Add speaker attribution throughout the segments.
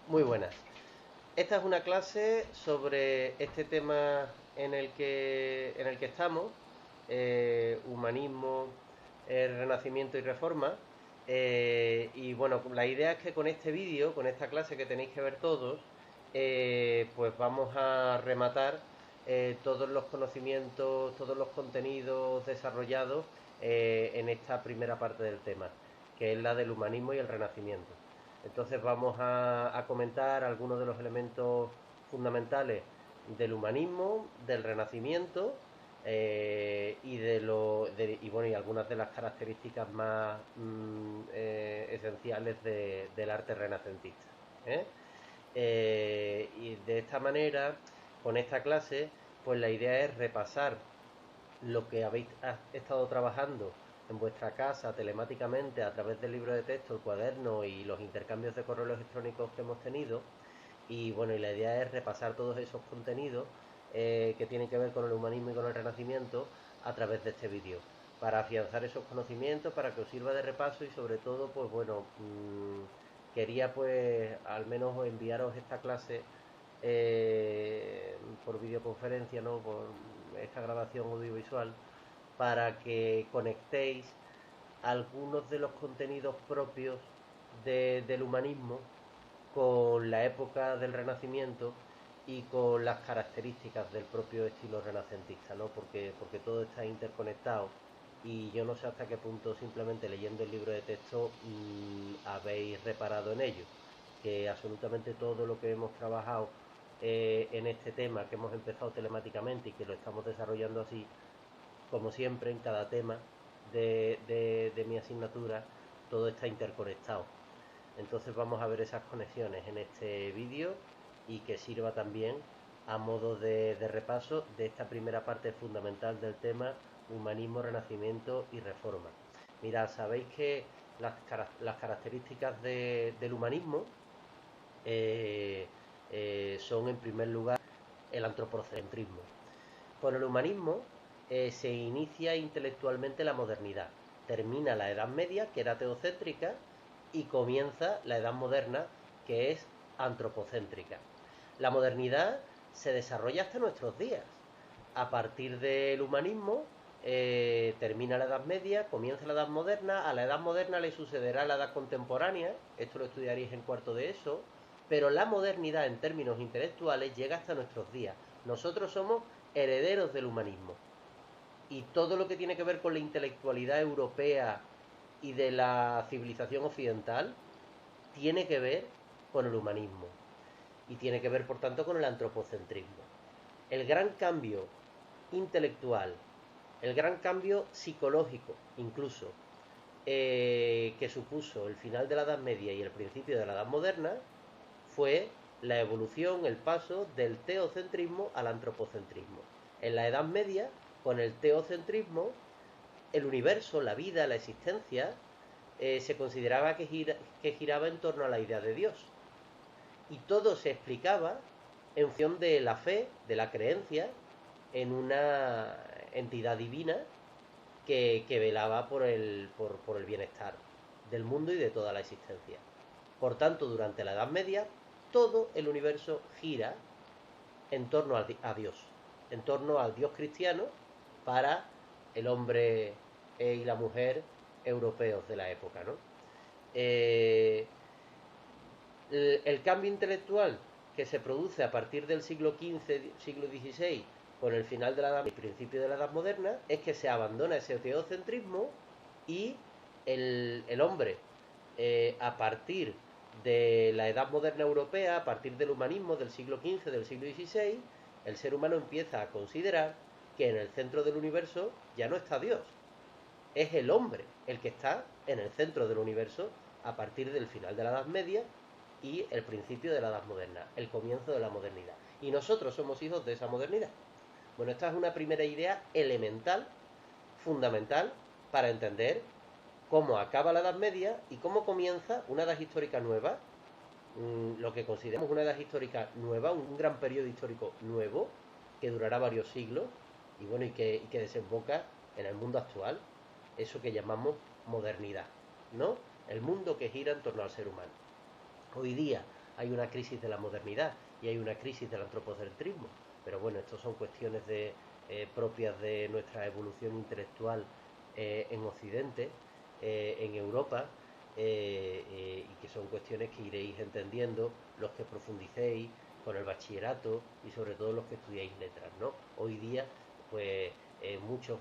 Speaker 1: Muy buenas. Esta es una clase sobre este tema en el que estamos, humanismo, renacimiento y reforma. Y bueno, la idea es que con este vídeo, con esta clase que tenéis que ver todos, pues vamos a rematar todos los conocimientos, todos los contenidos desarrollados en esta primera parte del tema, que es la del humanismo y el renacimiento. Entonces vamos a comentar algunos de los elementos fundamentales del humanismo, del renacimiento y algunas de las características más esenciales del arte renacentista. ¿eh? Y de esta manera, con esta clase, pues la idea es repasar lo que habéis estado trabajando en vuestra casa telemáticamente a través del libro de texto, el cuaderno y los intercambios de correos electrónicos que hemos tenido. Y bueno, y la idea es repasar todos esos contenidos que tienen que ver con el humanismo y con el renacimiento a través de este vídeo, para afianzar esos conocimientos, para que os sirva de repaso y sobre todo, pues bueno, quería pues al menos enviaros esta clase por videoconferencia, ¿no? Por esta grabación audiovisual, para que conectéis algunos de los contenidos propios del humanismo con la época del Renacimiento y con las características del propio estilo renacentista, ¿no? Porque todo está interconectado y yo no sé hasta qué punto simplemente leyendo el libro de texto habéis reparado en ello, que absolutamente todo lo que hemos trabajado en este tema, que hemos empezado telemáticamente y que lo estamos desarrollando así, como siempre en cada tema de mi asignatura, todo está interconectado. Entonces vamos a ver esas conexiones en este vídeo y que sirva también a modo de repaso de esta primera parte fundamental del tema humanismo, renacimiento y reforma. Mirad, sabéis que las características del humanismo eh, son en primer lugar el antropocentrismo. Con el humanismo se inicia intelectualmente la modernidad. Termina la Edad Media, que era teocéntrica, y comienza la Edad Moderna, que es antropocéntrica. La modernidad se desarrolla hasta nuestros días. A partir del humanismo termina la Edad Media, comienza la Edad Moderna, a la Edad Moderna le sucederá la Edad Contemporánea, esto lo estudiaréis en cuarto de eso, pero la modernidad en términos intelectuales llega hasta nuestros días. Nosotros somos herederos del humanismo y todo lo que tiene que ver con la intelectualidad europea y de la civilización occidental tiene que ver con el humanismo y tiene que ver por tanto con el antropocentrismo. El gran cambio intelectual, el gran cambio psicológico incluso, que supuso el final de la Edad Media y el principio de la Edad Moderna fue la evolución, el paso del teocentrismo al antropocentrismo. En la Edad Media, con el teocentrismo, el universo, la vida, la existencia, se consideraba que giraba en torno a la idea de Dios. Y todo se explicaba en función de la fe, de la creencia en una entidad divina que velaba por el bienestar del mundo y de toda la existencia. Por tanto, durante la Edad Media, todo el universo gira en torno a Dios, en torno al Dios cristiano para el hombre y la mujer europeos de la época, ¿no? Eh, el cambio intelectual que se produce a partir del siglo XV, siglo XVI, con el final de la Edad y principio de la Edad Moderna, es que se abandona ese teocentrismo y el hombre, a partir de la Edad Moderna Europea, a partir del humanismo del siglo XV, del siglo XVI, el ser humano empieza a considerar que en el centro del universo ya no está Dios, es el hombre el que está en el centro del universo a partir del final de la Edad Media y el principio de la Edad Moderna, el comienzo de la modernidad. Y nosotros somos hijos de esa modernidad. Bueno, esta es una primera idea elemental, fundamental, para entender cómo acaba la Edad Media y cómo comienza una edad histórica nueva, lo que consideramos una edad histórica nueva, un gran periodo histórico nuevo, que durará varios siglos y bueno, y que desemboca en el mundo actual, eso que llamamos modernidad, ¿no? El mundo que gira en torno al ser humano. Hoy día hay una crisis de la modernidad y hay una crisis del antropocentrismo. Pero bueno, estas son cuestiones propias de nuestra evolución intelectual en Occidente, en Europa, y que son cuestiones que iréis entendiendo los que profundicéis con el bachillerato y sobre todo los que estudiáis letras, ¿no? Hoy día, pues muchos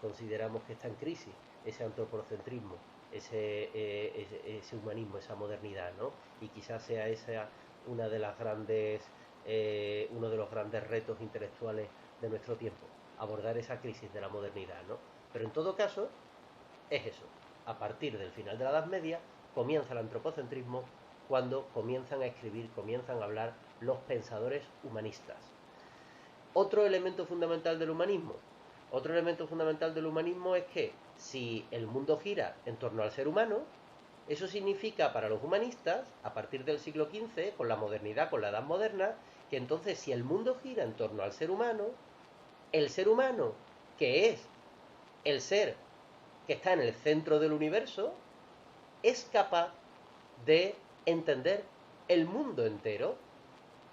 Speaker 1: consideramos que está en crisis ese antropocentrismo, ese humanismo, esa modernidad, ¿no? Y quizás sea esa una de las grandes, uno de los grandes retos intelectuales de nuestro tiempo, abordar esa crisis de la modernidad, ¿no? Pero en todo caso, es eso. A partir del final de la Edad Media comienza el antropocentrismo cuando comienzan a escribir, comienzan a hablar los pensadores humanistas. Otro elemento fundamental del humanismo. Otro elemento fundamental del humanismo es que si el mundo gira en torno al ser humano, eso significa para los humanistas, a partir del siglo XV, con la modernidad, con la edad moderna, que entonces si el mundo gira en torno al ser humano, que es el ser que está en el centro del universo, es capaz de entender el mundo entero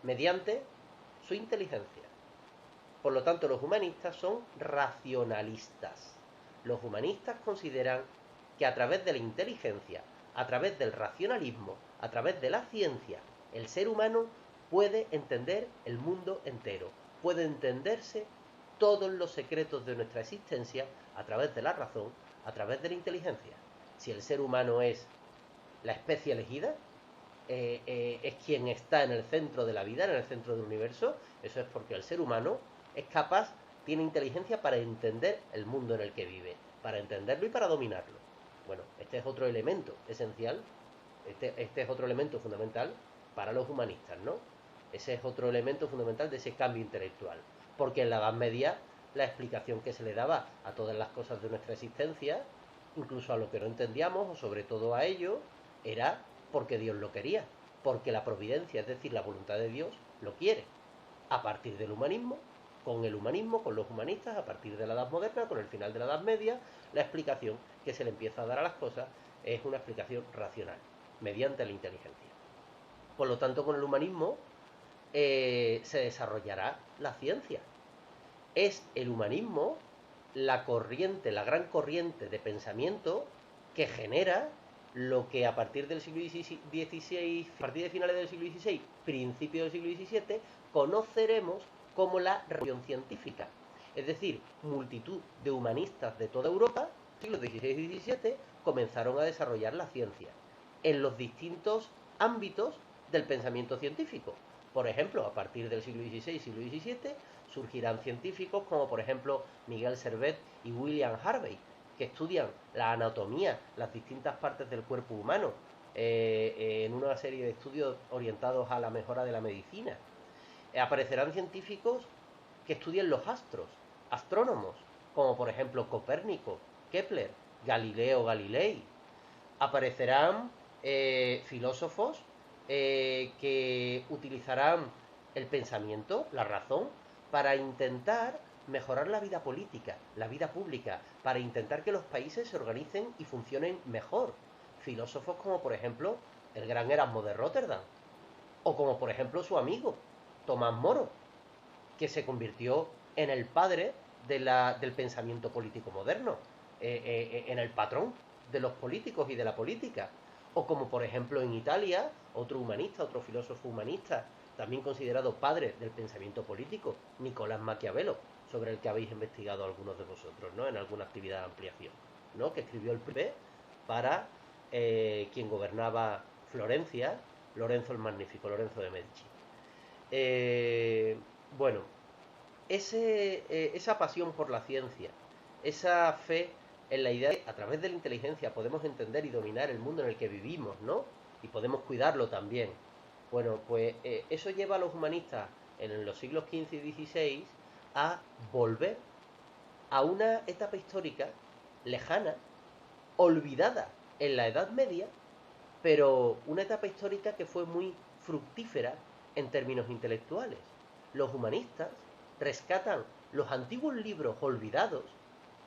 Speaker 1: mediante su inteligencia. Por lo tanto, los humanistas son racionalistas. Los humanistas consideran que a través de la inteligencia, a través del racionalismo, a través de la ciencia, el ser humano puede entender el mundo entero, puede entenderse todos los secretos de nuestra existencia a través de la razón, a través de la inteligencia. Si el ser humano es la especie elegida, es quien está en el centro de la vida, en el centro del universo, eso es porque el ser humano es capaz, tiene inteligencia para entender el mundo en el que vive, para entenderlo y para dominarlo. Bueno, este es otro elemento esencial, este es otro elemento fundamental para los humanistas, ¿no? Ese es otro elemento fundamental de ese cambio intelectual. Porque en la Edad Media la explicación que se le daba a todas las cosas de nuestra existencia, incluso a lo que no entendíamos, o sobre todo a ello, era porque Dios lo quería, porque la providencia, es decir, la voluntad de Dios, lo quiere. A partir del humanismo, con los humanistas, a partir de la Edad Moderna, con el final de la Edad Media, la explicación que se le empieza a dar a las cosas es una explicación racional, mediante la inteligencia. Por lo tanto, con el humanismo se desarrollará la ciencia. Es el humanismo la corriente, la gran corriente de pensamiento que genera lo que a partir del siglo XVI, a partir de finales del siglo XVI, principio del siglo XVII, conoceremos como la revolución científica. Es decir, multitud de humanistas de toda Europa, siglos XVI y XVII, comenzaron a desarrollar la ciencia en los distintos ámbitos del pensamiento científico. Por ejemplo, a partir del siglo XVI y siglo XVII surgirán científicos como por ejemplo Miguel Servet y William Harvey, que estudian la anatomía, las distintas partes del cuerpo humano, en una serie de estudios orientados a la mejora de la medicina. Aparecerán científicos que estudien los astros, astrónomos, como por ejemplo Copérnico, Kepler, Galileo Galilei. Aparecerán filósofos que utilizarán el pensamiento, la razón, para intentar mejorar la vida política, la vida pública, para intentar que los países se organicen y funcionen mejor. Filósofos como por ejemplo el gran Erasmo de Rotterdam, o como por ejemplo su amigo, Tomás Moro, que se convirtió en el padre del pensamiento político moderno, en el patrón de los políticos y de la política. O como por ejemplo en Italia, otro humanista, otro filósofo humanista, también considerado padre del pensamiento político, Nicolás Maquiavelo, sobre el que habéis investigado algunos de vosotros, ¿no? En alguna actividad de ampliación, ¿no? Que escribió el primer para quien gobernaba Florencia, Lorenzo el Magnífico, Lorenzo de Medici. Bueno, esa pasión por la ciencia, esa fe en la idea de que a través de la inteligencia podemos entender y dominar el mundo en el que vivimos, ¿no? Y podemos cuidarlo también. Bueno, pues eso lleva a los humanistas en los siglos XV y XVI a volver a una etapa histórica lejana, olvidada en la Edad Media, pero una etapa histórica que fue muy fructífera en términos intelectuales. Los humanistas rescatan los antiguos libros olvidados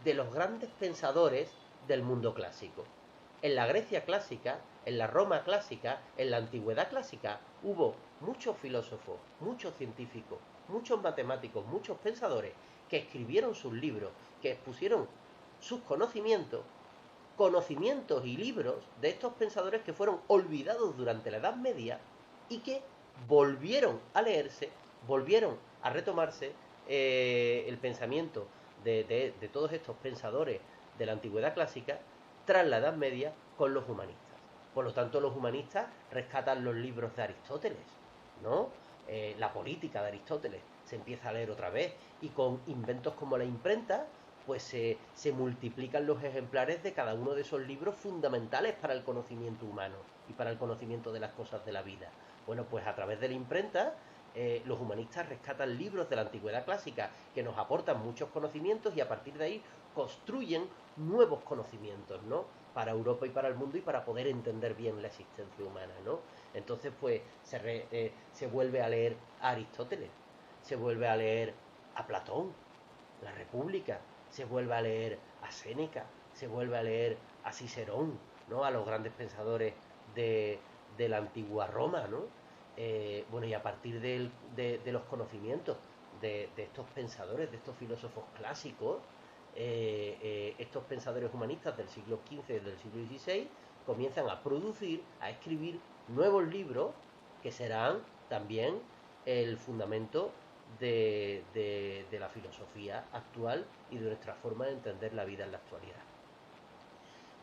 Speaker 1: de los grandes pensadores del mundo clásico. En la Grecia clásica en la Roma clásica, en la antigüedad clásica, hubo muchos filósofos, muchos científicos, muchos matemáticos, muchos pensadores que escribieron sus libros, que expusieron sus conocimientos y libros de estos pensadores que fueron olvidados durante la Edad Media y que volvieron a leerse, volvieron a retomarse el pensamiento de todos estos pensadores de la antigüedad clásica tras la Edad Media con los humanistas. Por lo tanto, los humanistas rescatan los libros de Aristóteles, ¿no? La política de Aristóteles se empieza a leer otra vez y con inventos como la imprenta pues se multiplican los ejemplares de cada uno de esos libros fundamentales para el conocimiento humano y para el conocimiento de las cosas de la vida. Bueno, pues a través de la imprenta los humanistas rescatan libros de la antigüedad clásica que nos aportan muchos conocimientos y a partir de ahí construyen nuevos conocimientos, ¿no? Para Europa y para el mundo y para poder entender bien la existencia humana, ¿no? Entonces, pues se vuelve a leer a Aristóteles, se vuelve a leer a Platón, la República, se vuelve a leer a Séneca, se vuelve a leer a Cicerón, ¿no? A los grandes pensadores de la antigua Roma, ¿no? Bueno, y a partir de los conocimientos de estos pensadores, de estos filósofos clásicos, estos pensadores humanistas del siglo XV y del siglo XVI comienzan a producir, a escribir nuevos libros que serán también el fundamento de la filosofía actual y de nuestra forma de entender la vida en la actualidad.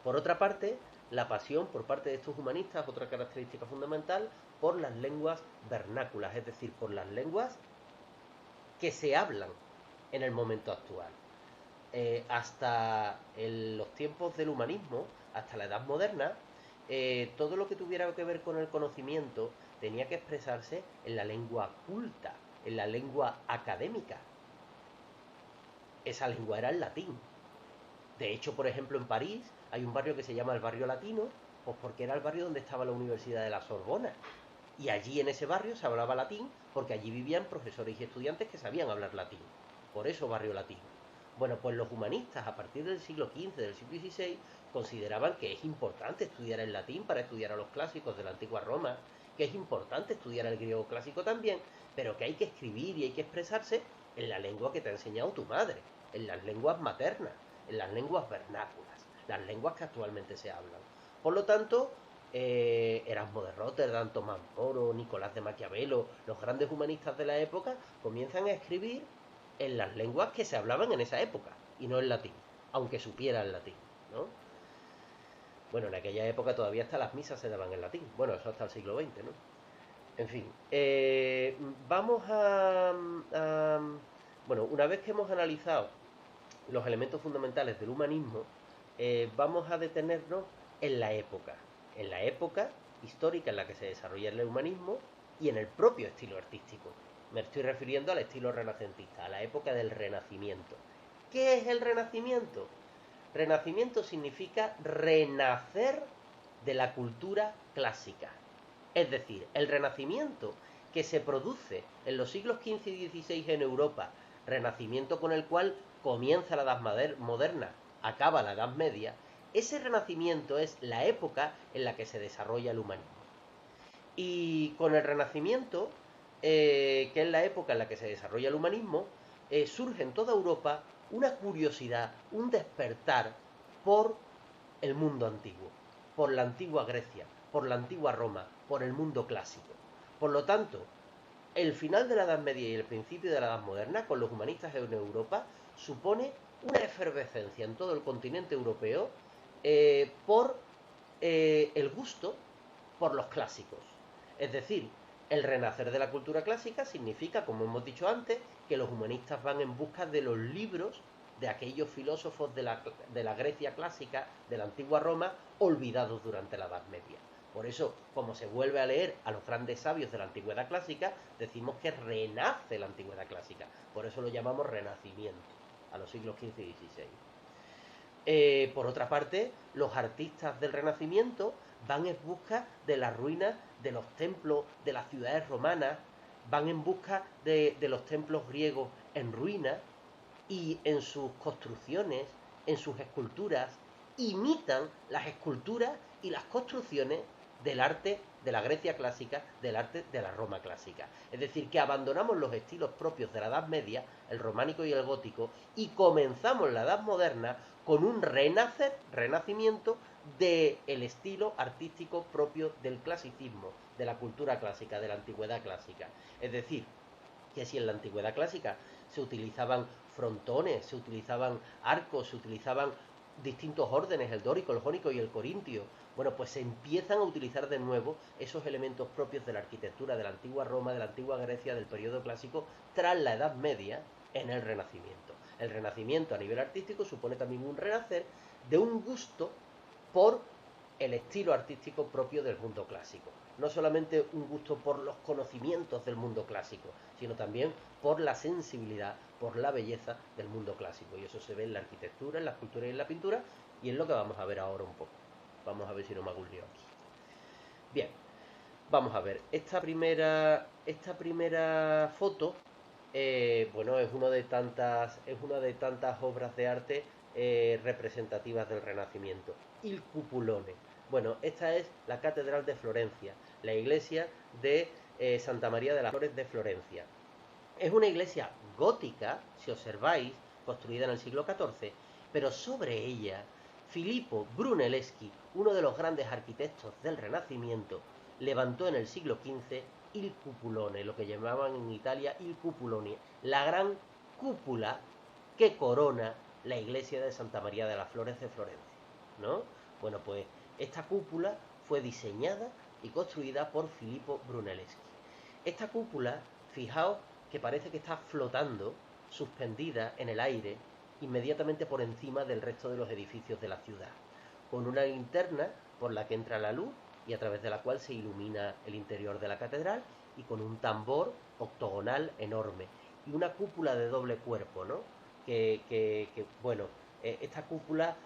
Speaker 1: Por otra parte, la pasión por parte de estos humanistas, otra característica fundamental, por las lenguas vernáculas, es decir, por las lenguas que se hablan en el momento actual. Hasta los tiempos del humanismo, hasta la Edad Moderna, todo lo que tuviera que ver con el conocimiento tenía que expresarse en la lengua culta, en la lengua académica. Esa lengua era el latín. De hecho, por ejemplo, en París hay un barrio que se llama el barrio latino, pues porque era el barrio donde estaba la Universidad de la Sorbona. Y allí en ese barrio se hablaba latín porque allí vivían profesores y estudiantes que sabían hablar latín. Por eso barrio latino. Bueno, pues los humanistas a partir del siglo XV, del siglo XVI, consideraban que es importante estudiar el latín para estudiar a los clásicos de la antigua Roma, que es importante estudiar el griego clásico también, pero que hay que escribir y hay que expresarse en la lengua que te ha enseñado tu madre, en las lenguas maternas, en las lenguas vernáculas, las lenguas que actualmente se hablan. Por lo tanto, Erasmo de Rotterdam, Tomás Moro, Nicolás de Maquiavelo, los grandes humanistas de la época comienzan a escribir en las lenguas que se hablaban en esa época y no en latín, aunque supieran latín, ¿no? Bueno, en aquella época todavía hasta las misas se daban en latín. Bueno, eso hasta el siglo XX, ¿no? En fin, vamos bueno, una vez que hemos analizado los elementos fundamentales del humanismo, vamos a detenernos en la época histórica en la que se desarrolla el humanismo y en el propio estilo artístico. Me estoy refiriendo al estilo renacentista, a la época del Renacimiento. ¿Qué es el Renacimiento? Renacimiento significa renacer de la cultura clásica. Es decir, el Renacimiento que se produce en los siglos XV y XVI en Europa, renacimiento con el cual comienza la Edad Moderna, acaba la Edad Media, ese renacimiento es la época en la que se desarrolla el humanismo. Y con el Renacimiento, que es la época en la que se desarrolla el humanismo, surge en toda Europa una curiosidad, un despertar por el mundo antiguo, por la antigua Grecia, por la antigua Roma, por el mundo clásico. Por lo tanto, el final de la Edad Media y el principio de la Edad Moderna, con los humanistas en Europa, supone una efervescencia en todo el continente europeo por el gusto por los clásicos. Es decir, el renacer de la cultura clásica significa, como hemos dicho antes, que los humanistas van en busca de los libros de aquellos filósofos de la Grecia clásica, de la antigua Roma, olvidados durante la Edad Media. Por eso, como se vuelve a leer a los grandes sabios de la antigüedad clásica, decimos que renace la antigüedad clásica. Por eso lo llamamos renacimiento, a los siglos XV y XVI. Por otra parte, los artistas del Renacimiento van en busca de las ruinas de los templos de las ciudades romanas, van en busca de los templos griegos en ruinas y en sus construcciones, en sus esculturas, imitan las esculturas y las construcciones del arte de la Grecia clásica, del arte de la Roma clásica. Es decir, que abandonamos los estilos propios de la Edad Media, el románico y el gótico, y comenzamos la Edad Moderna con un renacimiento del estilo artístico propio del clasicismo, de la cultura clásica, de la antigüedad clásica. Es decir, que si en la antigüedad clásica se utilizaban frontones, se utilizaban arcos, se utilizaban distintos órdenes, el dórico, el jónico y el corintio, bueno, pues se empiezan a utilizar de nuevo esos elementos propios de la arquitectura de la antigua Roma, de la antigua Grecia, del periodo clásico, tras la Edad Media en el Renacimiento. El Renacimiento a nivel artístico supone también un renacer de un gusto por el estilo artístico propio del mundo clásico. No solamente un gusto por los conocimientos del mundo clásico, sino también por la sensibilidad, por la belleza del mundo clásico. Y eso se ve en la arquitectura, en la escultura y en la pintura, y es lo que vamos a ver ahora un poco. Vamos a ver si no me hago un lío aquí. Bien, vamos a ver. Esta primera foto, bueno, es una de tantas obras de arte representativas del Renacimiento. Il Cupulone. Bueno, esta es la Catedral de Florencia, la iglesia de Santa María de las Flores de Florencia. Es una iglesia gótica, si observáis, construida en el siglo XIV, pero sobre ella Filippo Brunelleschi, uno de los grandes arquitectos del Renacimiento, levantó en el siglo XV il cupulone, lo que llamaban en Italia il cupulone, la gran cúpula que corona la iglesia de Santa María de las Flores de Florencia, ¿no? Bueno, pues esta cúpula fue diseñada y construida por Filippo Brunelleschi. Esta cúpula, fijaos que parece que está flotando, suspendida en el aire, inmediatamente por encima del resto de los edificios de la ciudad, con una linterna por la que entra la luz y a través de la cual se ilumina el interior de la catedral, y con un tambor octogonal enorme y una cúpula de doble cuerpo, ¿no? Bueno, esta cúpula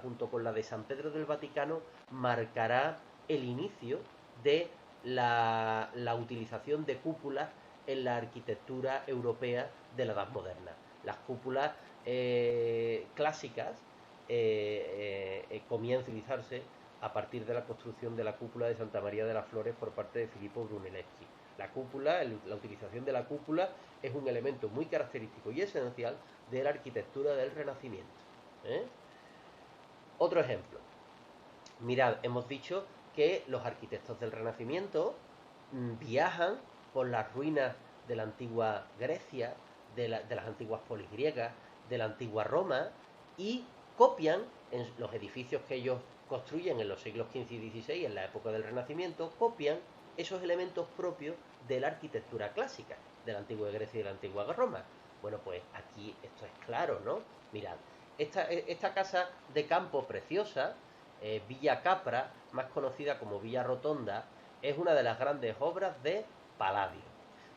Speaker 1: junto con la de San Pedro del Vaticano marcará el inicio de la utilización de cúpulas en la arquitectura europea de la Edad Moderna. Las cúpulas clásicas comienzan a utilizarse a partir de la construcción de la cúpula de Santa María de las Flores por parte de Filippo Brunelleschi. La utilización de la cúpula es un elemento muy característico y esencial de la arquitectura del Renacimiento. Otro ejemplo. Mirad, hemos dicho que los arquitectos del Renacimiento viajan por las ruinas de la antigua Grecia, de las antiguas polis griegas, de la antigua Roma, y copian en los edificios que ellos construyen en los siglos XV y XVI, en la época del Renacimiento, copian esos elementos propios de la arquitectura clásica, de la antigua Grecia y de la antigua Roma. Bueno, pues aquí esto es claro, ¿no? Mirad, esta casa de campo preciosa, Villa Capra, más conocida como Villa Rotonda, es una de las grandes obras de Palladio.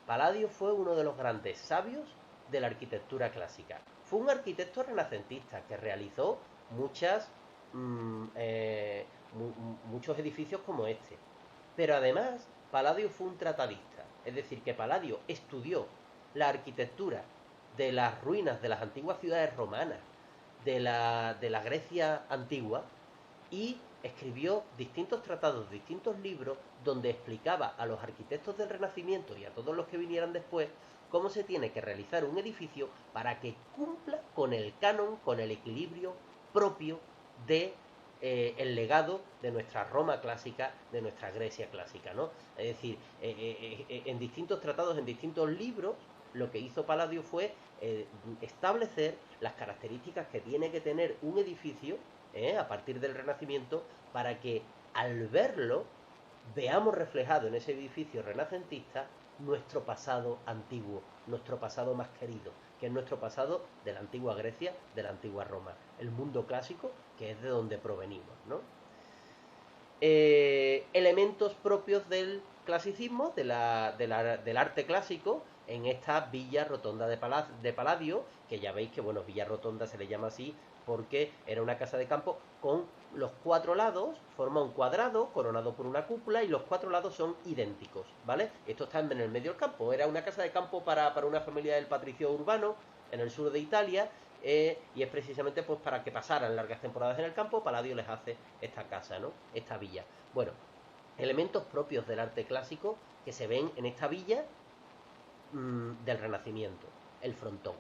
Speaker 1: Palladio fue uno de los grandes sabios de la arquitectura clásica. Fue un arquitecto renacentista que realizó muchos edificios como este. Pero además, Palladio fue un tratadista, es decir, que Palladio estudió la arquitectura de las ruinas de las antiguas ciudades romanas, de la Grecia antigua, y escribió distintos tratados, distintos libros, donde explicaba a los arquitectos del Renacimiento y a todos los que vinieran después cómo se tiene que realizar un edificio para que cumpla con el canon, con el equilibrio propio de el legado de nuestra Roma clásica, de nuestra Grecia clásica, ¿no? Es decir, en distintos tratados, en distintos libros, lo que hizo Palladio fue establecer las características que tiene que tener un edificio a partir del Renacimiento, para que al verlo veamos reflejado en ese edificio renacentista nuestro pasado antiguo, nuestro pasado más querido, que es nuestro pasado de la antigua Grecia, de la antigua Roma, el mundo clásico, que es de donde provenimos, ¿no? Elementos propios del clasicismo, del arte clásico, en esta Villa Rotonda de Palladio, que ya veis que, bueno, Villa Rotonda se le llama así porque era una casa de campo con los cuatro lados, forma un cuadrado coronado por una cúpula, y los cuatro lados son idénticos, ¿vale? Esto está en el medio del campo, era una casa de campo para una familia del patricio urbano en el sur de Italia, y es precisamente pues para que pasaran largas temporadas en el campo. Palladio les hace esta casa, ¿no? Esta villa. Bueno, elementos propios del arte clásico que se ven en esta villa del Renacimiento. El frontón.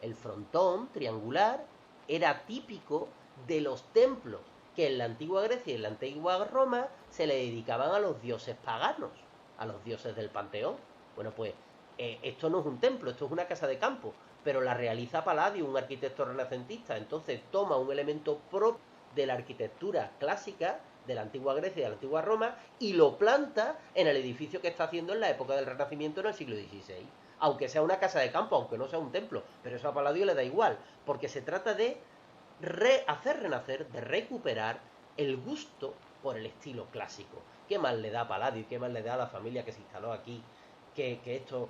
Speaker 1: El frontón triangular era típico de los templos que en la antigua Grecia y en la antigua Roma se le dedicaban a los dioses paganos, a los dioses del panteón. Bueno, pues esto no es un templo, esto es una casa de campo, pero la realiza Palladio, un arquitecto renacentista. Entonces toma un elemento propio de la arquitectura clásica de la antigua Grecia y de la antigua Roma y lo planta en el edificio que está haciendo en la época del Renacimiento en el siglo XVI. Aunque sea una casa de campo, aunque no sea un templo, pero eso a Palladio le da igual, porque se trata de hacer renacer, de recuperar el gusto por el estilo clásico. ¿Qué más le da a Palladio y qué más le da a la familia que se instaló aquí que esto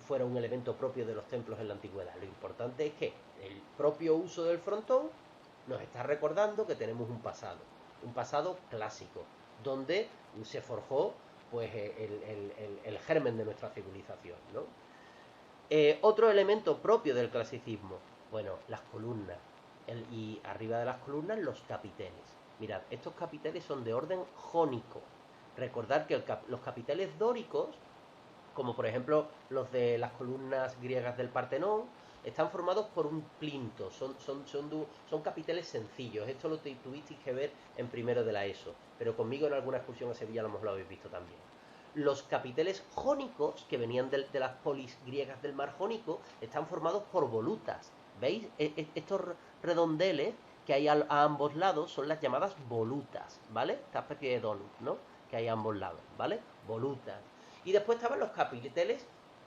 Speaker 1: fuera un elemento propio de los templos en la antigüedad? Lo importante es que el propio uso del frontón nos está recordando que tenemos un pasado clásico, donde se forjó pues el germen de nuestra civilización, ¿no? Otro elemento propio del clasicismo, bueno, las columnas, y arriba de las columnas los capiteles. Mirad, estos capiteles son de orden jónico. Recordad que los capiteles dóricos, como por ejemplo los de las columnas griegas del Partenón, están formados por un plinto, son capiteles sencillos. Esto lo tuvisteis que ver en primero de la ESO, pero conmigo en alguna excursión a Sevilla lo habéis visto también. Los capiteles jónicos, que venían de las polis griegas del mar Jónico, están formados por volutas. ¿Veis? Estos redondeles que hay a ambos lados son las llamadas volutas, ¿vale? Esta especie de donut, ¿no? Que hay a ambos lados, ¿vale? Volutas. Y después estaban los capiteles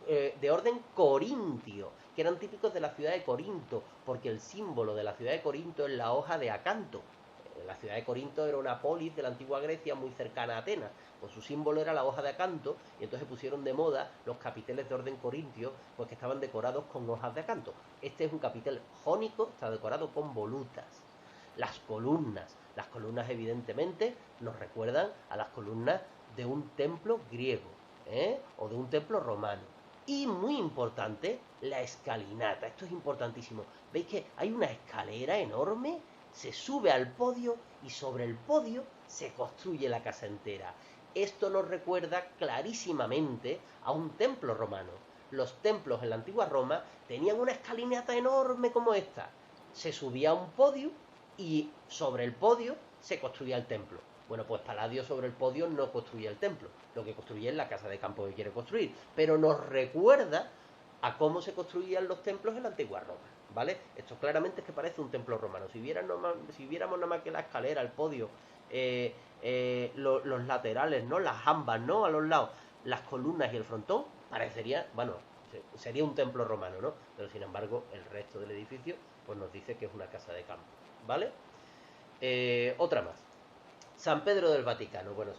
Speaker 1: de orden corintio, que eran típicos de la ciudad de Corinto, porque el símbolo de la ciudad de Corinto es la hoja de acanto. La ciudad de Corinto era una polis de la antigua Grecia muy cercana a Atenas, pues su símbolo era la hoja de acanto, y entonces pusieron de moda los capiteles de orden corintio, pues que estaban decorados con hojas de acanto. Este es un capitel jónico, está decorado con volutas. Las columnas evidentemente nos recuerdan a las columnas de un templo griego, o de un templo romano. Y muy importante, la escalinata. Esto es importantísimo. ¿Veis que hay una escalera enorme? Se sube al podio y sobre el podio se construye la casa entera. Esto nos recuerda clarísimamente a un templo romano. Los templos en la antigua Roma tenían una escalinata enorme como esta. Se subía a un podio y sobre el podio se construía el templo. Bueno, pues Palladio sobre el podio no construye el templo, lo que construye es la casa de campo que quiere construir, pero nos recuerda a cómo se construían los templos en la antigua Roma, ¿vale? Esto claramente es que parece un templo romano. Si viéramos nada más que la escalera, el podio, los laterales, ¿no? Las jambas, ¿no? A los lados, las columnas y el frontón, parecería, bueno, sería un templo romano, ¿no? Pero sin embargo, el resto del edificio, pues nos dice que es una casa de campo, ¿vale? Otra más. San Pedro del Vaticano. Bueno,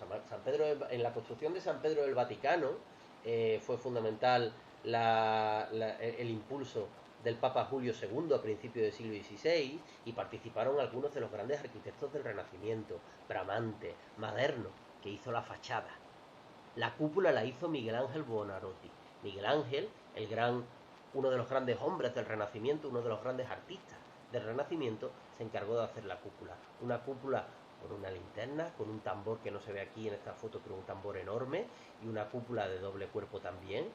Speaker 1: en la construcción de San Pedro del Vaticano fue fundamental el impulso del Papa Julio II a principios del siglo XVI, y participaron algunos de los grandes arquitectos del Renacimiento: Bramante, Maderno, que hizo la fachada. La cúpula la hizo Miguel Ángel Buonarroti. Miguel Ángel, uno de los grandes hombres del Renacimiento, uno de los grandes artistas del Renacimiento, se encargó de hacer la cúpula. Una cúpula con una linterna, con un tambor que no se ve aquí en esta foto, pero un tambor enorme, y una cúpula de doble cuerpo también,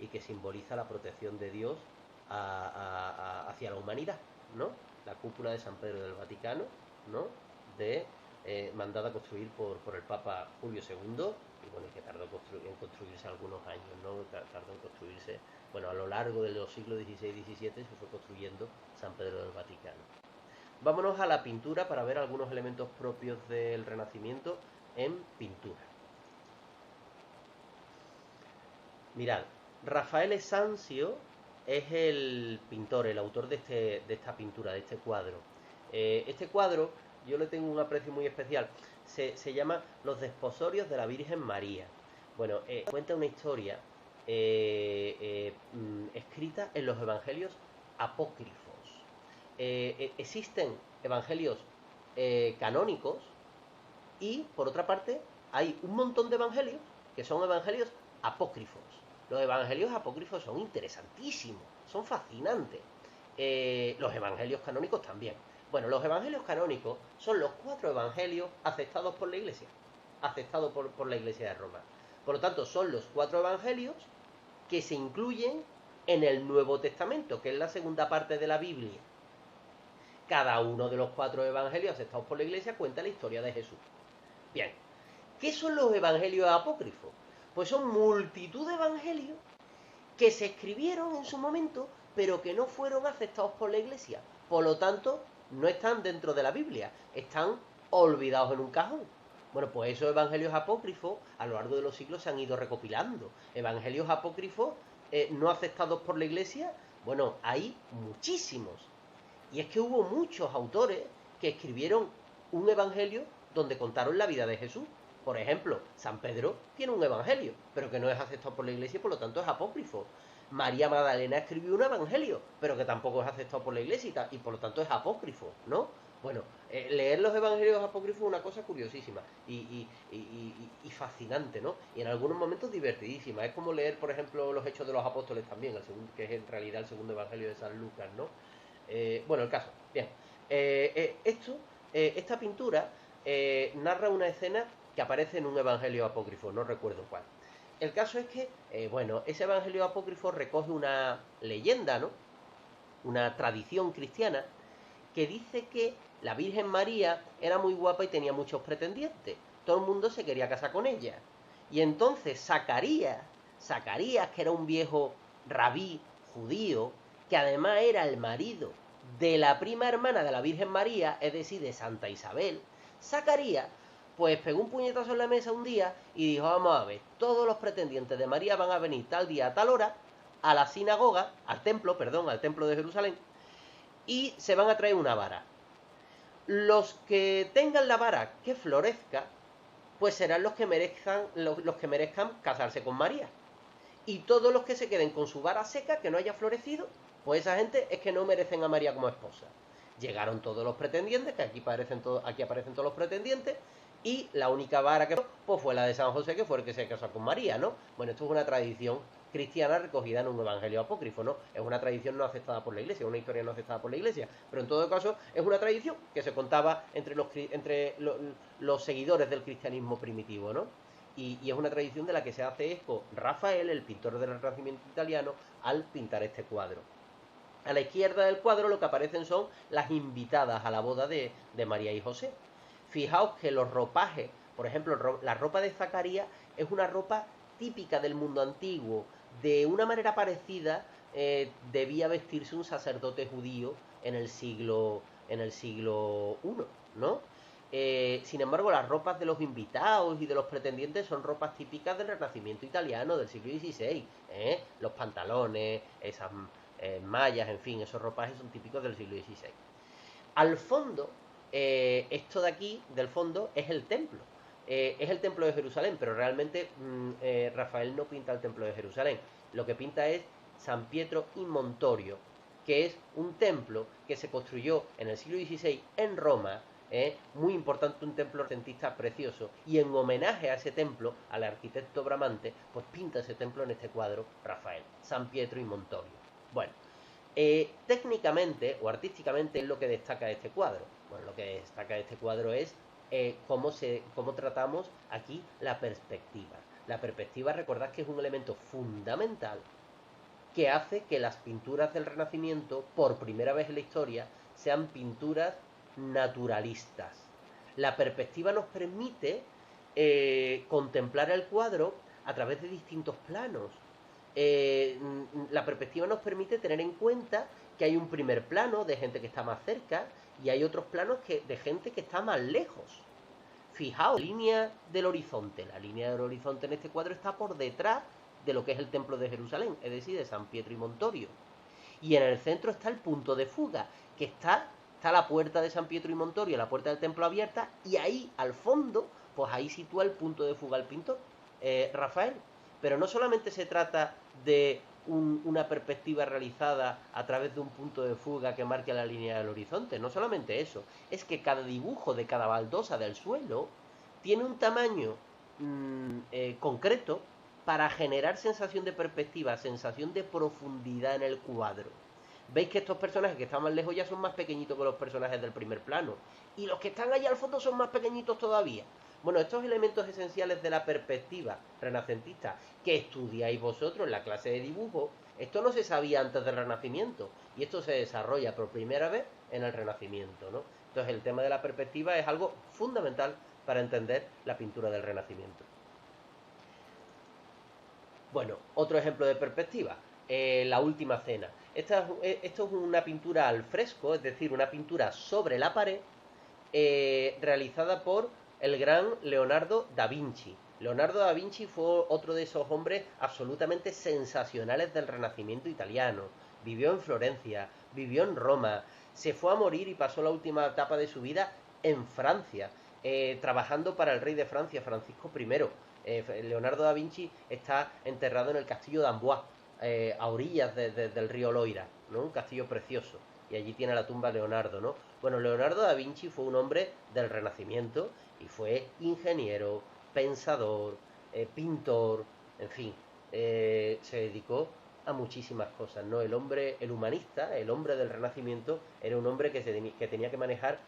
Speaker 1: y que simboliza la protección de Dios hacia la humanidad, ¿no? La cúpula de San Pedro del Vaticano, ¿no? Mandada a construir por el Papa Julio II, y bueno, que tardó en construirse algunos años, ¿no? Tardó en construirse, bueno, a lo largo de los siglos XVI y XVII se fue construyendo San Pedro del Vaticano. Vámonos a la pintura para ver algunos elementos propios del Renacimiento en pintura. Mirad, Rafael Sanzio es el pintor, el autor de esta pintura, de este cuadro. Este cuadro yo le tengo un aprecio muy especial. Se llama Los Desposorios de la Virgen María. Bueno, cuenta una historia escrita en los evangelios apócrifos. Existen evangelios canónicos, y por otra parte hay un montón de evangelios que son evangelios apócrifos. Los evangelios apócrifos son interesantísimos, son fascinantes. los evangelios canónicos también. Bueno, los evangelios canónicos son los 4 evangelios aceptados por la Iglesia, aceptados por la Iglesia de Roma. Por lo tanto, son los 4 evangelios que se incluyen en el Nuevo Testamento, que es la segunda parte de la Biblia. Cada uno de los 4 evangelios aceptados por la Iglesia cuenta la historia de Jesús. Bien, ¿qué son los evangelios apócrifos? Pues son multitud de evangelios que se escribieron en su momento, pero que no fueron aceptados por la Iglesia. Por lo tanto, no están dentro de la Biblia, están olvidados en un cajón. Bueno, pues esos evangelios apócrifos a lo largo de los siglos se han ido recopilando. Evangelios apócrifos no aceptados por la Iglesia, bueno, hay muchísimos. Y es que hubo muchos autores que escribieron un evangelio donde contaron la vida de Jesús. Por ejemplo, San Pedro tiene un evangelio, pero que no es aceptado por la Iglesia y por lo tanto es apócrifo. María Magdalena escribió un evangelio, pero que tampoco es aceptado por la Iglesia y por lo tanto es apócrifo, ¿no? Bueno, leer los evangelios apócrifos es una cosa curiosísima y fascinante, ¿no? Y en algunos momentos divertidísima. Es como leer, por ejemplo, los Hechos de los Apóstoles también, que es en realidad el segundo evangelio de San Lucas, ¿no? Bueno, el caso. Bien. Esta pintura narra una escena que aparece en un evangelio apócrifo, no recuerdo cuál. El caso es que, bueno, ese evangelio apócrifo recoge una leyenda, ¿no? Una tradición cristiana que dice que la Virgen María era muy guapa y tenía muchos pretendientes. Todo el mundo se quería casar con ella. Y entonces Zacarías, que era un viejo rabí judío, que además era el marido de la prima hermana de la Virgen María, es decir, de Santa Isabel, Zacarías, pues pegó un puñetazo en la mesa un día y dijo, vamos a ver, todos los pretendientes de María van a venir tal día a tal hora a la sinagoga, al templo de Jerusalén, y se van a traer una vara. Los que tengan la vara que florezca, pues serán los que merezcan casarse con María. Y todos los que se queden con su vara seca, que no haya florecido, pues esa gente es que no merecen a María como esposa. Llegaron todos los pretendientes, que aquí aparecen todos los pretendientes, y la única vara que pues fue la de San José, que fue el que se casó con María, ¿no? Bueno, esto es una tradición cristiana recogida en un evangelio apócrifo, ¿no? Es una tradición no aceptada por la Iglesia, una historia no aceptada por la Iglesia, pero en todo caso es una tradición que se contaba entre los seguidores del cristianismo primitivo, ¿no? Y es una tradición de la que se hace eco Rafael, el pintor del Renacimiento italiano, al pintar este cuadro. A la izquierda del cuadro lo que aparecen son las invitadas a la boda de María y José. Fijaos que los ropajes, por ejemplo, la ropa de Zacarías es una ropa típica del mundo antiguo. De una manera parecida debía vestirse un sacerdote judío en el siglo I, ¿no? Sin embargo, las ropas de los invitados y de los pretendientes son ropas típicas del Renacimiento italiano del siglo XVI. Los pantalones, esas mallas, en fin, esos ropajes son típicos del siglo XVI. Al fondo, esto de aquí, del fondo, es el templo. Es el templo de Jerusalén, pero realmente Rafael no pinta el templo de Jerusalén. Lo que pinta es San Pietro in Montorio, que es un templo que se construyó en el siglo XVI en Roma, muy importante, un templo renacentista precioso, y en homenaje a ese templo, al arquitecto Bramante, pues pinta ese templo en este cuadro Rafael, San Pietro in Montorio. Bueno, técnicamente o artísticamente es lo que destaca este cuadro. Bueno, lo que destaca este cuadro es cómo tratamos aquí la perspectiva. La perspectiva, recordad que es un elemento fundamental que hace que las pinturas del Renacimiento, por primera vez en la historia, sean pinturas naturalistas. La perspectiva nos permite contemplar el cuadro a través de distintos planos. La perspectiva nos permite tener en cuenta que hay un primer plano de gente que está más cerca y hay otros planos de gente que está más lejos. Fijaos, la línea del horizonte en este cuadro está por detrás de lo que es el templo de Jerusalén, es decir, de San Pietro y Montorio. Y en el centro está el punto de fuga, que está la puerta de San Pietro y Montorio, la puerta del templo abierta, y ahí al fondo, pues ahí sitúa el punto de fuga el pintor, Rafael. Pero no solamente se trata de una perspectiva realizada a través de un punto de fuga que marque la línea del horizonte, no solamente eso, es que cada dibujo de cada baldosa del suelo tiene un tamaño concreto para generar sensación de perspectiva, sensación de profundidad en el cuadro. Veis que estos personajes que están más lejos ya son más pequeñitos que los personajes del primer plano. Y los que están allá al fondo son más pequeñitos todavía. Bueno, estos elementos esenciales de la perspectiva renacentista que estudiáis vosotros en la clase de dibujo, esto no se sabía antes del Renacimiento. Y esto se desarrolla por primera vez en el Renacimiento, ¿no? Entonces el tema de la perspectiva es algo fundamental para entender la pintura del Renacimiento. Bueno, otro ejemplo de perspectiva, la última cena. Esto es una pintura al fresco, es decir, una pintura sobre la pared, realizada por el gran Leonardo da Vinci. Leonardo da Vinci fue otro de esos hombres absolutamente sensacionales del Renacimiento italiano. Vivió en Florencia, vivió en Roma, se fue a morir y pasó la última etapa de su vida en Francia, trabajando para el rey de Francia, Francisco I. Leonardo da Vinci está enterrado en el castillo de Amboise, a orillas del río Loira, ¿no? Un castillo precioso. Y allí tiene la tumba Leonardo, ¿no? Bueno, Leonardo da Vinci fue un hombre del Renacimiento y fue ingeniero, pensador, pintor, en fin, se dedicó a muchísimas cosas, ¿no? El hombre, el humanista, el hombre del Renacimiento, era un hombre que tenía que manejar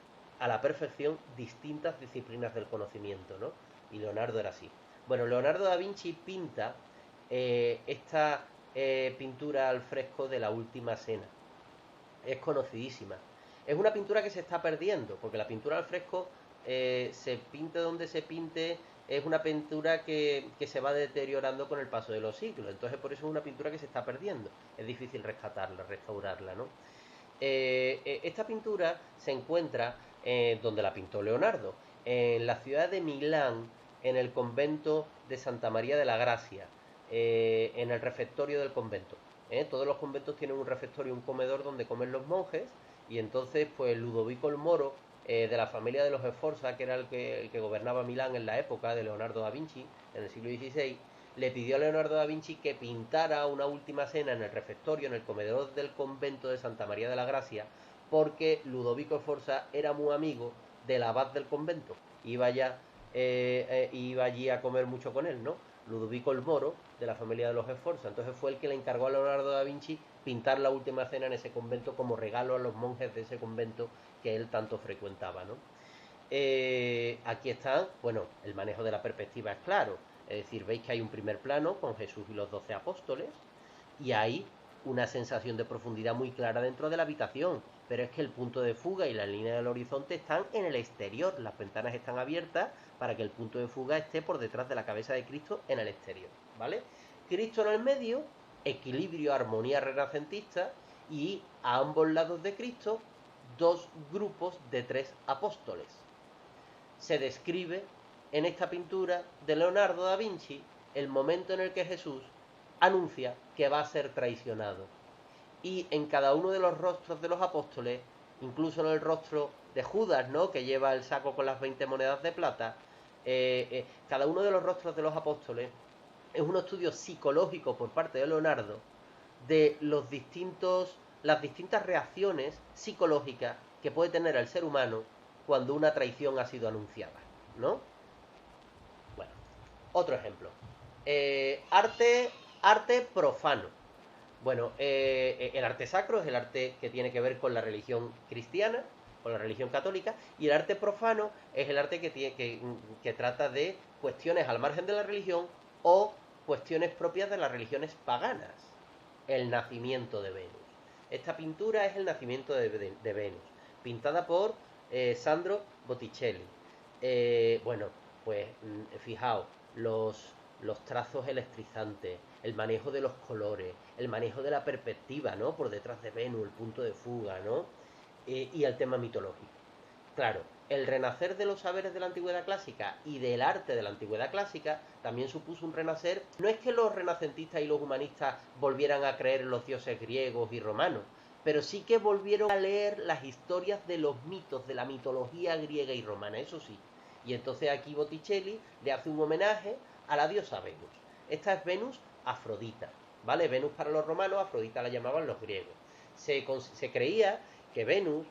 Speaker 1: a la perfección distintas disciplinas del conocimiento, ¿no? Y Leonardo era así. Bueno, Leonardo da Vinci pinta esta pintura al fresco de la Última Cena. Es conocidísima. Es una pintura que se está perdiendo, porque la pintura al fresco, se pinte donde se pinte, es una pintura que se va deteriorando con el paso de los siglos. Entonces por eso es una pintura que se está perdiendo. Es difícil rescatarla, restaurarla, ¿no? Esta pintura se encuentra donde la pintó Leonardo, en la ciudad de Milán, en el convento de Santa María de la Gracia, en el refectorio del convento. Todos los conventos tienen un refectorio, un comedor donde comen los monjes, y entonces pues Ludovico el Moro, de la familia de los Sforza, que era el que gobernaba Milán en la época de Leonardo da Vinci, en el siglo XVI, le pidió a Leonardo da Vinci que pintara una última cena en el refectorio, en el comedor del convento de Santa María de la Gracia, porque Ludovico Sforza era muy amigo del abad del convento. Iba allí a comer mucho con él, ¿no? Ludovico el Moro, de la familia de los Sforza. Entonces fue el que le encargó a Leonardo da Vinci pintar la última cena en ese convento como regalo a los monjes de ese convento que él tanto frecuentaba, ¿no? Aquí está, bueno, el manejo de la perspectiva es claro. Es decir, veis que hay un primer plano con Jesús y los 12 apóstoles y hay una sensación de profundidad muy clara dentro de la habitación, pero es que el punto de fuga y la línea del horizonte están en el exterior, las ventanas están abiertas para que el punto de fuga esté por detrás de la cabeza de Cristo en el exterior, ¿vale? Cristo en el medio, equilibrio, armonía renacentista, y a ambos lados de Cristo dos grupos de 3 apóstoles. Se describe en esta pintura de Leonardo da Vinci el momento en el que Jesús anuncia que va a ser traicionado. Y en cada uno de los rostros de los apóstoles, incluso en el rostro de Judas, ¿no?, que lleva el saco con las 20 monedas de plata, cada uno de los rostros de los apóstoles es un estudio psicológico por parte de Leonardo de las distintas reacciones psicológicas que puede tener el ser humano cuando una traición ha sido anunciada, ¿no? Bueno, otro ejemplo. Arte profano. Bueno, el arte sacro es el arte que tiene que ver con la religión cristiana, con la religión católica, y el arte profano es el arte que trata de cuestiones al margen de la religión o cuestiones propias de las religiones paganas. El nacimiento de Venus. Esta pintura es el nacimiento de Venus, pintada por Sandro Botticelli. Bueno, pues fijaos, los trazos electrizantes, el manejo de los colores, el manejo de la perspectiva, ¿no? Por detrás de Venus, el punto de fuga, ¿no? Y el tema mitológico. Claro, el renacer de los saberes de la antigüedad clásica y del arte de la antigüedad clásica también supuso un renacer. No es que los renacentistas y los humanistas volvieran a creer en los dioses griegos y romanos, pero sí que volvieron a leer las historias de los mitos, de la mitología griega y romana, eso sí. Y entonces aquí Botticelli le hace un homenaje a la diosa Venus. Esta es Venus Afrodita, ¿vale? Venus para los romanos, Afrodita la llamaban los griegos. Se creía que Venus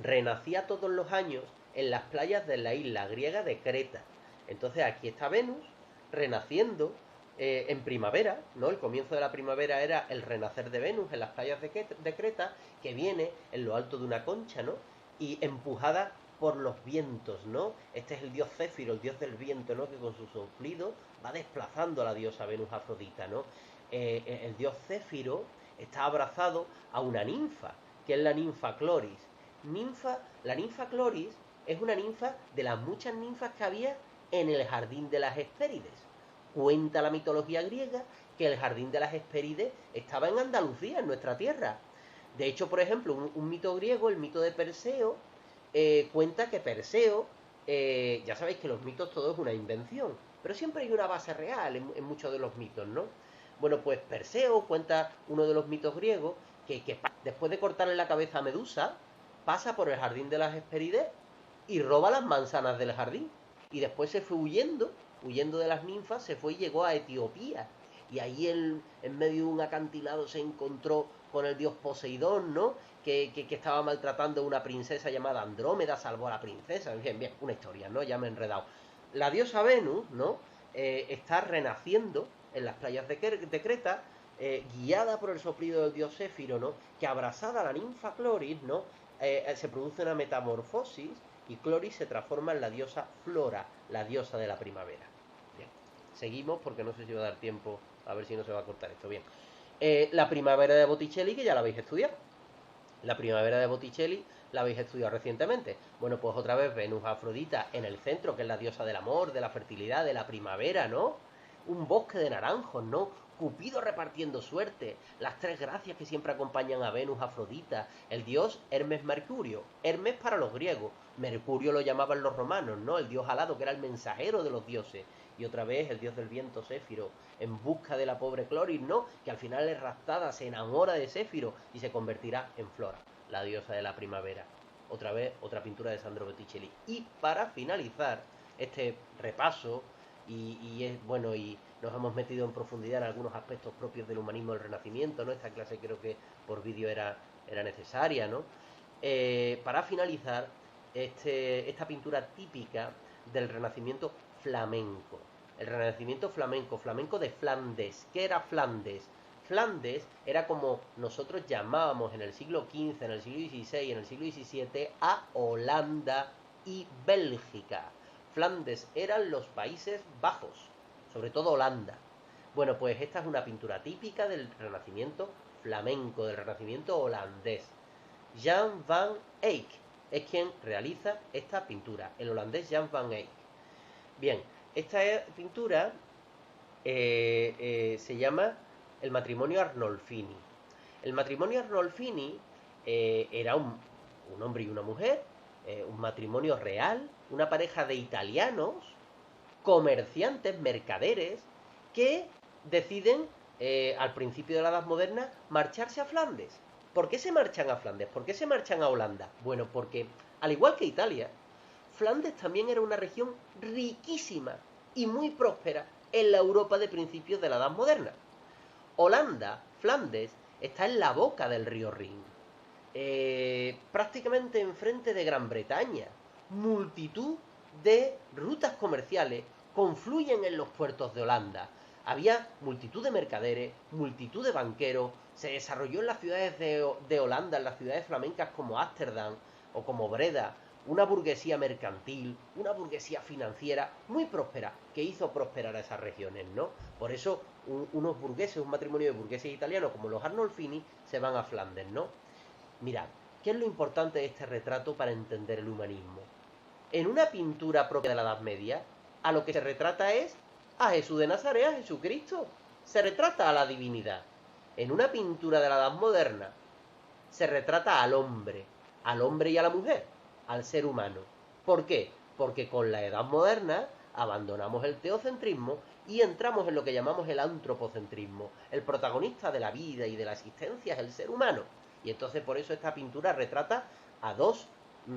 Speaker 1: renacía todos los años en las playas de la isla griega de Creta. Entonces aquí está Venus renaciendo en primavera, ¿no? El comienzo de la primavera era el renacer de Venus en las playas de Creta, que viene en lo alto de una concha, ¿no? Y empujada por los vientos, ¿no? Este es el dios Céfiro, el dios del viento, ¿no? Que con su soplido va desplazando a la diosa Venus Afrodita, ¿no? El dios Céfiro está abrazado a una ninfa, que es la ninfa Cloris. La ninfa Cloris es una ninfa de las muchas ninfas que había en el jardín de las Hespérides. Cuenta la mitología griega que el jardín de las Hespérides estaba en Andalucía, en nuestra tierra. De hecho, por ejemplo, un mito griego, el mito de Perseo, cuenta que Perseo, ya sabéis que los mitos todo es una invención, pero siempre hay una base real en muchos de los mitos, ¿no? Bueno, pues Perseo cuenta uno de los mitos griegos que después de cortarle la cabeza a Medusa, pasa por el jardín de las Hespérides y roba las manzanas del jardín. Y después se fue huyendo de las ninfas, se fue y llegó a Etiopía. Y ahí en medio de un acantilado se encontró con el dios Poseidón, ¿no? Que estaba maltratando a una princesa llamada Andrómeda, salvó a la princesa. Bien, bien, una historia, ¿no? Ya me he enredado. La diosa Venus, ¿no? Está renaciendo en las playas de Creta, guiada por el soplido del dios Céfiro, ¿no? Que abrazada a la ninfa Cloris, ¿no? Se produce una metamorfosis y Cloris se transforma en la diosa Flora, la diosa de la primavera. Bien, seguimos porque no sé si va a dar tiempo, a ver si no se va a cortar esto. Bien, la primavera de Botticelli, que ya la habéis estudiado. La primavera de Botticelli la habéis estudiado recientemente. Bueno, pues otra vez Venus Afrodita en el centro, que es la diosa del amor, de la fertilidad, de la primavera, ¿no? Un bosque de naranjos, ¿no? Cupido repartiendo suerte, las tres gracias que siempre acompañan a Venus Afrodita, el dios Hermes Mercurio, Hermes para los griegos, Mercurio lo llamaban los romanos, ¿no? El dios alado que era el mensajero de los dioses, y otra vez el dios del viento Céfiro, en busca de la pobre Cloris, ¿no? Que al final es raptada, se enamora de Céfiro y se convertirá en Flora, la diosa de la primavera. Otra vez, otra pintura de Sandro Botticelli. Y para finalizar este repaso, y es bueno, y nos hemos metido en profundidad en algunos aspectos propios del humanismo del Renacimiento, ¿no? Esta clase creo que por vídeo era necesaria, ¿no? Para finalizar, esta pintura típica del Renacimiento flamenco. El Renacimiento flamenco, flamenco de Flandes. ¿Qué era Flandes? Flandes era como nosotros llamábamos en el siglo XV, en el siglo XVI, en el siglo XVII a Holanda y Bélgica. Flandes eran los Países Bajos, sobre todo Holanda. Bueno, pues esta es una pintura típica del Renacimiento flamenco, del Renacimiento holandés. Jan van Eyck es quien realiza esta pintura, el holandés Jan van Eyck. Bien, esta pintura se llama el matrimonio Arnolfini. El matrimonio Arnolfini era un hombre y una mujer, un matrimonio real, una pareja de italianos, comerciantes, mercaderes, que deciden, al principio de la Edad Moderna, marcharse a Flandes. ¿Por qué se marchan a Flandes? ¿Por qué se marchan a Holanda? Bueno, porque, al igual que Italia, Flandes también era una región riquísima y muy próspera en la Europa de principios de la Edad Moderna. Holanda, Flandes, está en la boca del río Rin, prácticamente enfrente de Gran Bretaña. Multitud de rutas comerciales confluyen en los puertos de Holanda. Había multitud de mercaderes, multitud de banqueros. Se desarrolló en las ciudades de Holanda, en las ciudades flamencas como Ámsterdam o como Breda, una burguesía mercantil, una burguesía financiera muy próspera, que hizo prosperar a esas regiones, ¿no? Por eso unos burgueses, un matrimonio de burgueses italianos como los Arnolfini, se van a Flandes, ¿no? Mirad, ¿qué es lo importante de este retrato para entender el humanismo? En una pintura propia de la Edad Media, a lo que se retrata es a Jesús de Nazaret, a Jesucristo. Se retrata a la divinidad. En una pintura de la Edad Moderna, se retrata al hombre y a la mujer, al ser humano. ¿Por qué? Porque con la Edad Moderna abandonamos el teocentrismo y entramos en lo que llamamos el antropocentrismo. El protagonista de la vida y de la existencia es el ser humano. Y entonces por eso esta pintura retrata a dos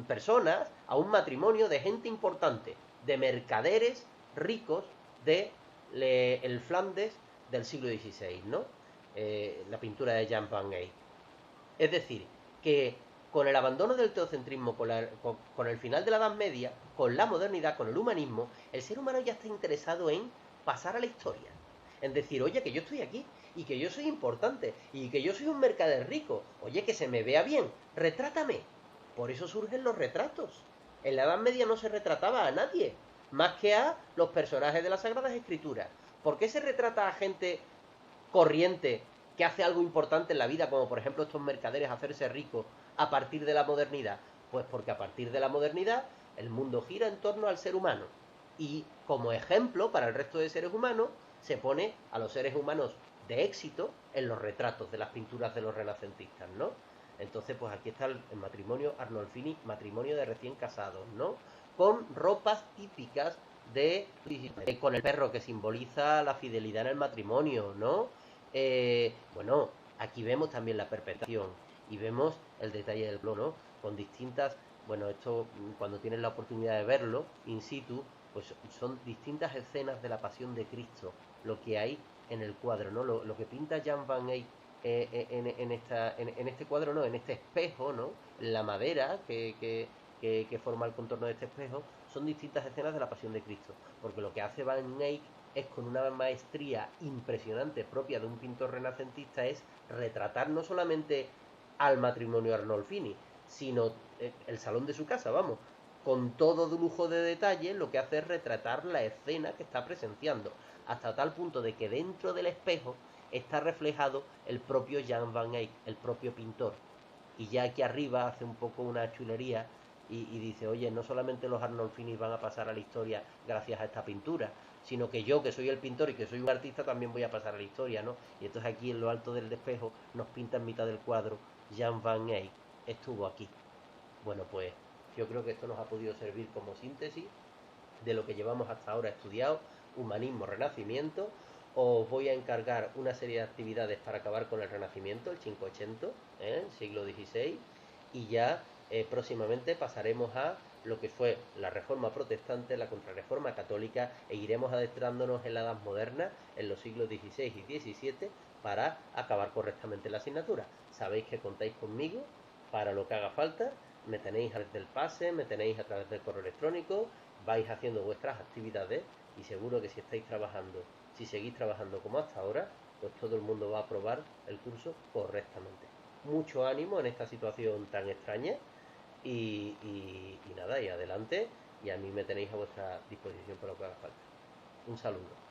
Speaker 1: personas, a un matrimonio de gente importante, de mercaderes ricos de el Flandes del siglo XVI, ¿no? La pintura de Jan van Eyck. Es decir, que con el abandono del teocentrismo, con el final de la Edad Media, con la modernidad, con el humanismo, el ser humano ya está interesado en pasar a la historia. en decir, oye, que yo estoy aquí, y que yo soy importante, y que yo soy un mercader rico, oye, que se me vea bien, retrátame. Por eso surgen los retratos. En la Edad Media no se retrataba a nadie, más que a los personajes de las Sagradas Escrituras. ¿Por qué se retrata a gente corriente que hace algo importante en la vida, como por ejemplo estos mercaderes hacerse ricos a partir de la modernidad? Pues porque a partir de la modernidad el mundo gira en torno al ser humano. Y como ejemplo para el resto de seres humanos se pone a los seres humanos de éxito en los retratos de las pinturas de los renacentistas, ¿no? Entonces, pues aquí está el matrimonio Arnolfini, matrimonio de recién casados, ¿no? Con ropas típicas de con el perro que simboliza la fidelidad en el matrimonio, ¿no? Bueno, aquí vemos también la perpetración y vemos el detalle del plano, ¿no? Con distintas, bueno, esto cuando tienes la oportunidad de verlo in situ, pues son distintas escenas de la pasión de Cristo, lo que hay en el cuadro, ¿no? Lo que pinta Jan van Eyck en este cuadro, ¿no? En este espejo, ¿no? La madera que forma el contorno de este espejo, son distintas escenas de la pasión de Cristo, porque lo que hace Van Eyck es con una maestría impresionante propia de un pintor renacentista es retratar no solamente al matrimonio Arnolfini, sino el salón de su casa, vamos, con todo de lujo de detalle, lo que hace es retratar la escena que está presenciando, hasta tal punto de que dentro del espejo está reflejado el propio Jan van Eyck, el propio pintor. Y ya aquí arriba hace un poco una chulería y dice, oye, no solamente los Arnolfini van a pasar a la historia gracias a esta pintura, sino que yo, que soy el pintor y que soy un artista, también voy a pasar a la historia, ¿no? Y entonces aquí en lo alto del espejo nos pinta en mitad del cuadro Jan van Eyck estuvo aquí. Bueno, pues yo creo que esto nos ha podido servir como síntesis de lo que llevamos hasta ahora estudiado, humanismo, renacimiento. Os voy a encargar una serie de actividades para acabar con el renacimiento, el 580, siglo XVI, y ya próximamente pasaremos a lo que fue la reforma protestante, la contrarreforma católica, e iremos adentrándonos en la edad moderna, en los siglos XVI y XVII, para acabar correctamente la asignatura. Sabéis que contáis conmigo para lo que haga falta, me tenéis a través del pase, me tenéis a través del correo electrónico, vais haciendo vuestras actividades y seguro que si estáis trabajando, si seguís trabajando como hasta ahora, pues todo el mundo va a aprobar el curso correctamente. Mucho ánimo en esta situación tan extraña y nada, y adelante, y a mí me tenéis a vuestra disposición para lo que haga falta. Un saludo.